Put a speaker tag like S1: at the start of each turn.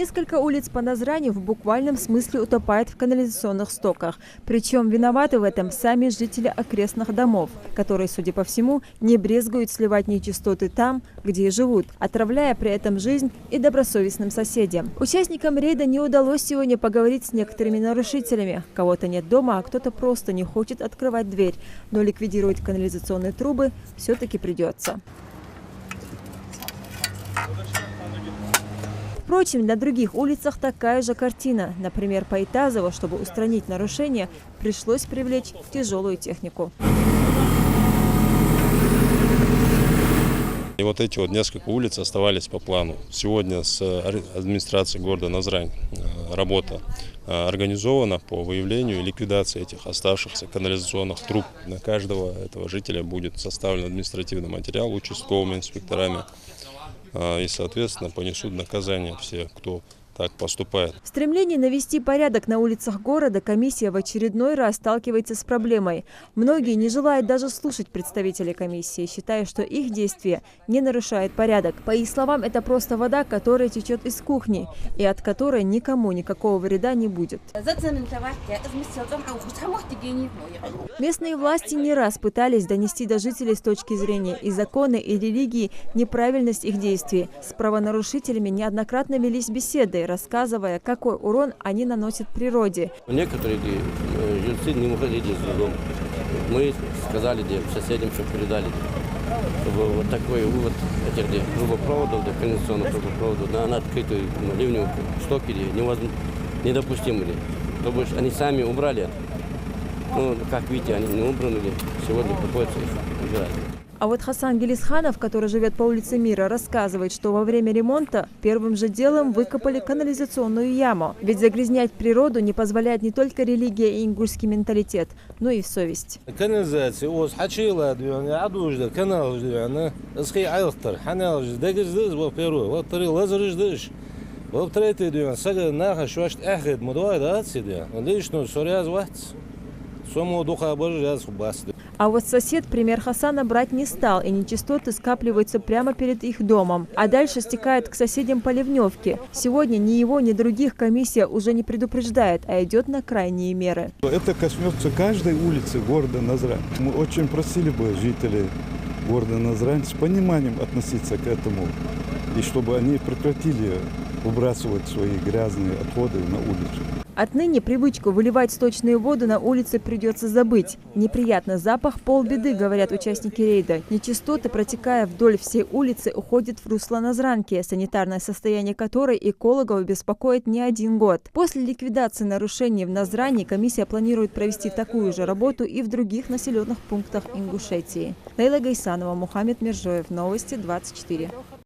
S1: Несколько улиц по Назрани в буквальном смысле утопает в канализационных стоках. Причем виноваты в этом сами жители окрестных домов, которые, судя по всему, не брезгуют сливать нечистоты там, где и живут, отравляя при этом жизнь и добросовестным соседям. Участникам рейда не удалось сегодня поговорить с некоторыми нарушителями. Кого-то нет дома, а кто-то просто не хочет открывать дверь. Но ликвидировать канализационные трубы все-таки придется. Впрочем, на других улицах такая же картина. Например, по Итазово, чтобы устранить нарушения, пришлось привлечь тяжелую технику.
S2: И вот эти вот несколько улиц оставались по плану. Сегодня с администрацией города Назрань работа организована по выявлению и ликвидации этих оставшихся канализационных труб. На каждого этого жителя будет составлен административный материал участковыми инспекторами. И, соответственно, понесут наказание все, кто так поступает.
S1: В стремлении навести порядок на улицах города комиссия в очередной раз сталкивается с проблемой. Многие не желают даже слушать представителей комиссии, считая, что их действия не нарушают порядок. По их словам, это просто вода, которая течет из кухни и от которой никому никакого вреда не будет. Местные власти не раз пытались донести до жителей с точки зрения и закона, и религии неправильность их действий. С правонарушителями неоднократно велись беседы, рассказывая, какой урон они наносят природе.
S3: Некоторые жильцы не выходили из дома. Мы сказали соседям, чтобы передали, чтобы вот такой вывод этих трубопроводов, канализационных трубопроводов на открытую ливневую стоки недопустимы. Чтобы они сами убрали. Ну, как видите, они не убраны, сегодня приходится их убирать.
S1: А вот Хасан Гелисханов, который живет по улице Мира, рассказывает, что во время ремонта первым же делом выкопали канализационную яму. Ведь загрязнять природу не позволяет не только религия и ингушский менталитет, но и совесть. А вот сосед пример Хасана брать не стал, и нечистоты скапливаются прямо перед их домом. А дальше стекают к соседям по ливневке. Сегодня ни его, ни других комиссия уже не предупреждает, а идет на крайние меры.
S4: Это коснется каждой улицы города Назрань. Мы очень просили бы жителей города Назрань с пониманием относиться к этому, и чтобы они прекратили выбрасывать свои грязные отходы на улицу.
S1: Отныне привычку выливать сточную воду на улице придется забыть. Неприятный запах – полбеды, говорят участники рейда. Нечистоты, протекая вдоль всей улицы, уходят в русло Назранки, санитарное состояние которой экологов беспокоит не один год. После ликвидации нарушений в Назрани комиссия планирует провести такую же работу и в других населенных пунктах Ингушетии. Лейла Гайсанова, Мухаммед Миржоев. Новости 24.